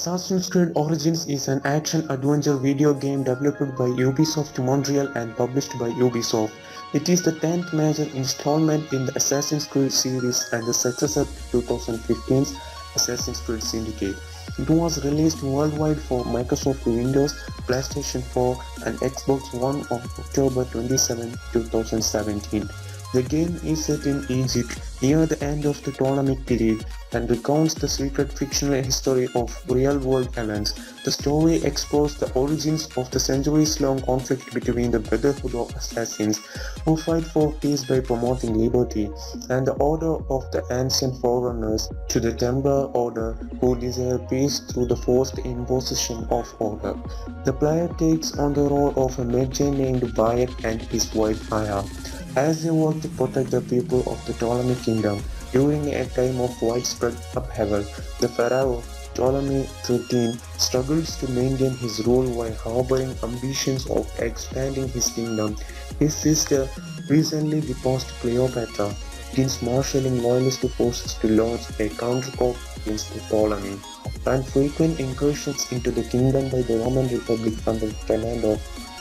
Assassin's Creed Origins is an action-adventure video game developed by Ubisoft Montreal and published by Ubisoft. It is the 10th major installment in the Assassin's Creed series and the successor to 2015's Assassin's Creed Syndicate. It was released worldwide for Microsoft Windows, PlayStation 4 and Xbox One on October 27, 2017. The game is set in Egypt near the end of the Ptolemaic period and recounts the secret fictional history of real-world events. The story explores the origins of the centuries-long conflict between the Brotherhood of Assassins, who fight for peace by promoting liberty, and the Order of the Ancient Forerunners, to the Templar Order, who desire peace through the forced imposition of order. The player takes on the role of a magi named Wyatt and his wife Aya, as they work to protect the people of the Ptolemaic Kingdom during a time of widespread upheaval. The pharaoh, Ptolemy XIII, struggles to maintain his rule while harboring ambitions of expanding his kingdom. His sister, recently deposed Cleopatra, begins marshalling loyalist forces to launch a countercoup against the Ptolemy, and frequent incursions into the kingdom by the Roman Republic under the command of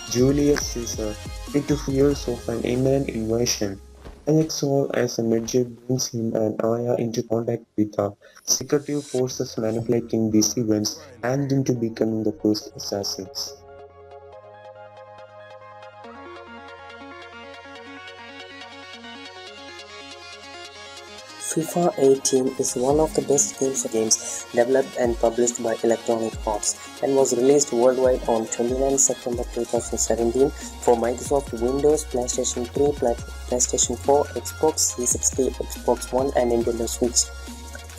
Julius Caesar lead to fears of an imminent invasion. Alex Hall as a Magi brings him and Aya into contact with the secretive forces manipulating these events and into becoming the first assassins. FIFA 18 is one of the best games developed and published by Electronic Arts and was released worldwide on 29 September 2017 for Microsoft Windows, PlayStation 3, PlayStation 4, Xbox 360, Xbox One and Nintendo Switch.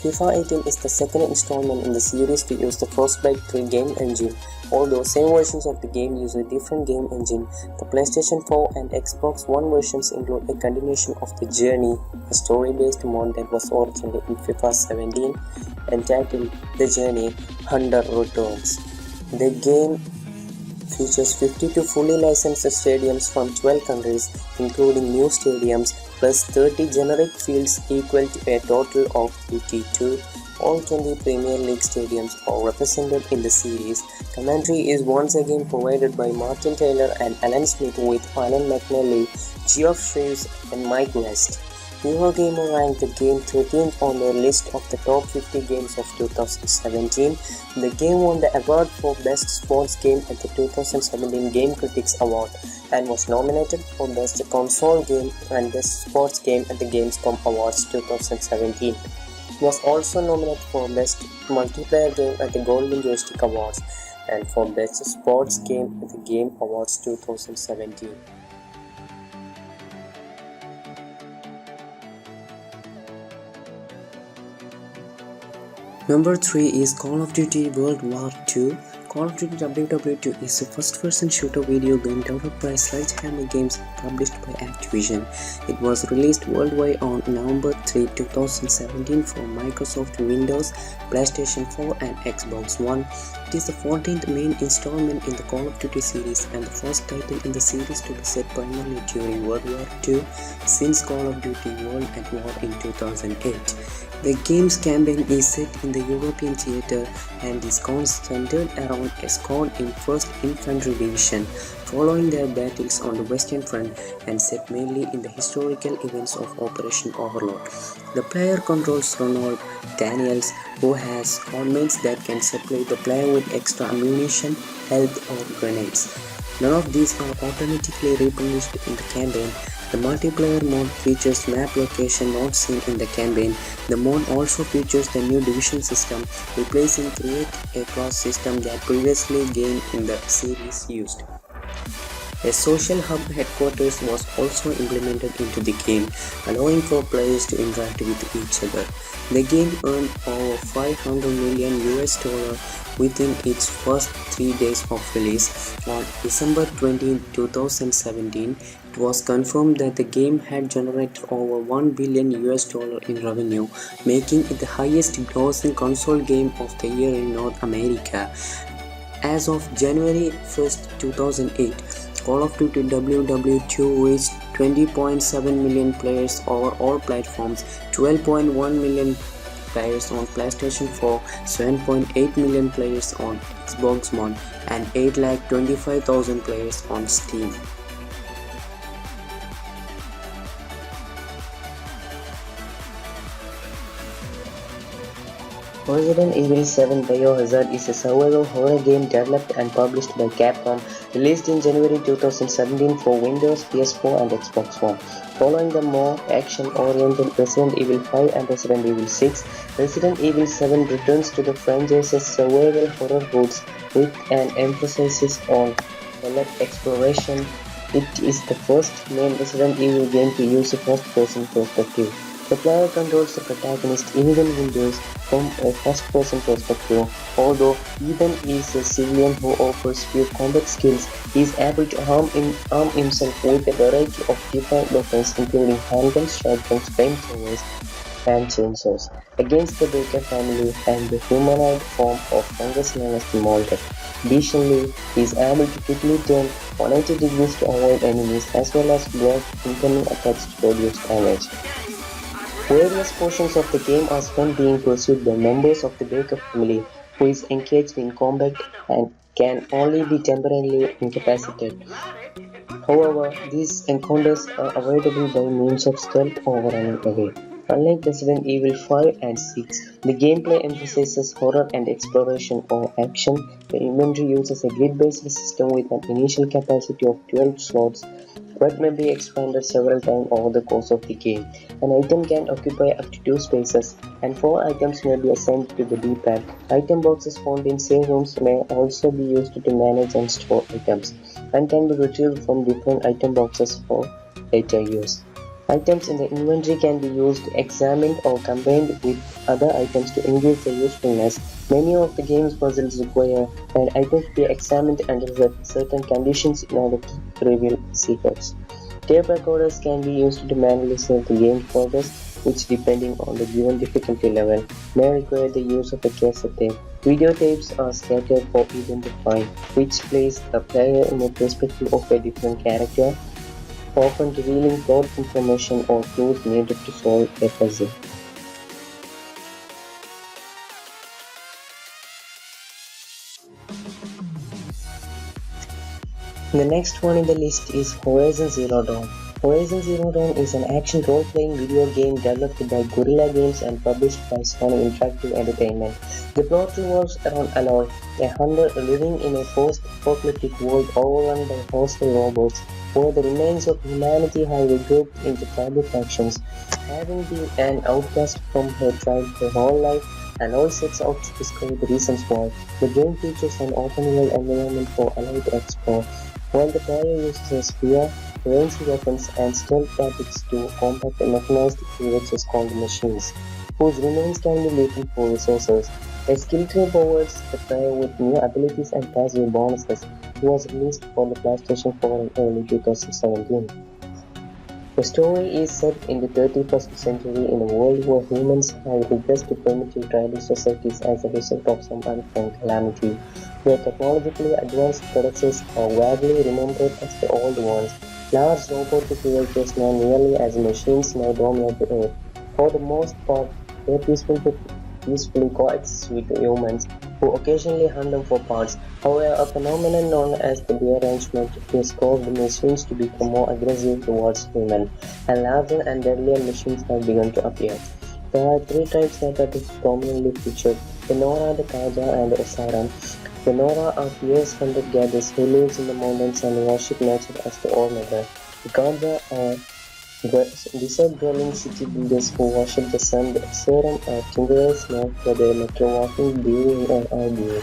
FIFA 18 is the second installment in the series to use the Frostbite 3 game engine. Although same versions of the game use a different game engine, the PlayStation 4 and Xbox One versions include a continuation of The Journey, a story-based mod that was originally in FIFA 17 entitled The Journey: Hunter Returns. The game features 52 fully licensed stadiums from 12 countries, including new stadiums, plus 30 generic fields equal to a total of 82. All 20 Premier League stadiums are represented in the series. Commentary is once again provided by Martin Taylor and Alan Smith, with Alan McNally, Geoff Shreves and Mike West. Eurogamer ranked the game 13th on their list of the top 50 games of 2017. The game won the award for Best Sports Game at the 2017 Game Critics Award and was nominated for Best Console Game and Best Sports Game at the Gamescom Awards 2017. It was also nominated for Best Multiplayer Game at the Golden Joystick Awards and for Best Sports Game at the Game Awards 2017. Number 3 is Call of Duty World War II. Call of Duty WWII is a first-person shooter video game developed by Sledgehammer Games and published by Activision. It was released worldwide on November 3, 2017 for Microsoft Windows, PlayStation 4 and Xbox One. It is the 14th main installment in the Call of Duty series and the first title in the series to be set primarily during World War II since Call of Duty World at War in 2008. The game's campaign is set in the European theater and is centered around a squad in 1st Infantry Division, following their battles on the Western Front and set mainly in the historical events of Operation Overlord. The player controls Ronald Daniels, who has squadmates that can supply the player with extra ammunition, health or grenades. None of these are automatically replenished in the campaign. The multiplayer mode features map location not seen in the campaign. The mode also features the new division system, replacing Create a Class system that previously game in the series used. A social hub headquarters was also implemented into the game, allowing for players to interact with each other. The game earned over $500 million within its first 3 days of release. On December 20, 2017, it was confirmed that the game had generated over $1 billion in revenue, making it the highest grossing console game of the year in North America. As of January 1st, 2008, Call of Duty WWII reached 20.7 million players over all platforms, 12.1 million players on PlayStation 4, 7.8 million players on Xbox One, and 8,25,000 players on Steam. Resident Evil 7 Biohazard is a survival horror game developed and published by Capcom, released in January 2017 for Windows, PS4 and Xbox One. Following the more action-oriented Resident Evil 5 and Resident Evil 6, Resident Evil 7 returns to the franchise's survival horror roots with an emphasis on select exploration. It is the first main Resident Evil game to use a first-person perspective. The player controls the protagonist Ethan Winters from a first-person perspective. Although Ethan is a civilian who offers few combat skills, he is able to arm himself with a variety of different weapons including handguns, shotguns, flamethrowers, and chainsaws against the Baker family and the humanoid form of fungus known as the Molder. Additionally, he is able to quickly turn 180 degrees to avoid enemies as well as block incoming attacks to reduce damage. Various portions of the game are spent being pursued by members of the Baker family, who is engaged in combat and can only be temporarily incapacitated. However, these encounters are avoidable by means of stealth or running away. Unlike Resident Evil 5 and 6, the gameplay emphasizes horror and exploration or action. The inventory uses a grid-based system with an initial capacity of 12 slots but may be expanded several times over the course of the game. An item can occupy up to 2 spaces, and 4 items may be assigned to the D-pad. Item boxes found in save rooms may also be used to manage and store items, and can be retrieved from different item boxes for later use. Items in the inventory can be used, examined, or combined with other items to increase their usefulness. Many of the game's puzzles require an item to be examined under certain conditions in order to reveal secrets. Tape recorders can be used to manually save the game's progress, which, depending on the given difficulty level, may require the use of a cassette tape. Videotapes are scattered for identifying which plays the player in the perspective of a different character, often revealing plot information or clues needed to solve a puzzle. The next one in the list is Horizon Zero Dawn. Horizon Zero Dawn is an action role-playing video game developed by Guerrilla Games and published by Sony Interactive Entertainment. The plot revolves around Aloy, a hunter living in a post-apocalyptic world overrun by hostile robots, where the remains of humanity have regrouped into tribal factions. Having been an outcast from her tribe her whole life, Aloy sets out to discover the reasons why. The game features an open-world environment for Aloy to explore, while the player uses a spear, ranged weapons, and stealth tactics to combat the mechanized creatures called machines, whose remains can be lethal for resources. A skill tree provides the player with new abilities and passive bonuses. It was released for the PlayStation 4 in early 2017. The story is set in the 31st century in a world where humans have regressed to primitive tribal societies as a result of some unforeseen calamity. Their technologically advanced predecessors are vaguely remembered as the old ones. Large robotic creatures known merely as machines now dominate the earth. For the most part, they peacefully coexist with humans, who occasionally hunt them for parts. However, a phenomenon known as the derangement has caused the machines to become more aggressive towards humans, and larger and deadlier machines have begun to appear. There are 3 tribes that are prominently featured: the Nora, the Kaja, and the Osaran. The Nora are fierce hunter-gatherers who live in the mountains and worship nature as the All-Mother. The Kaja are desert-dwelling city builders who worship the sun. The Osaran are tinkerers known for their metalworking, weaving, and iron.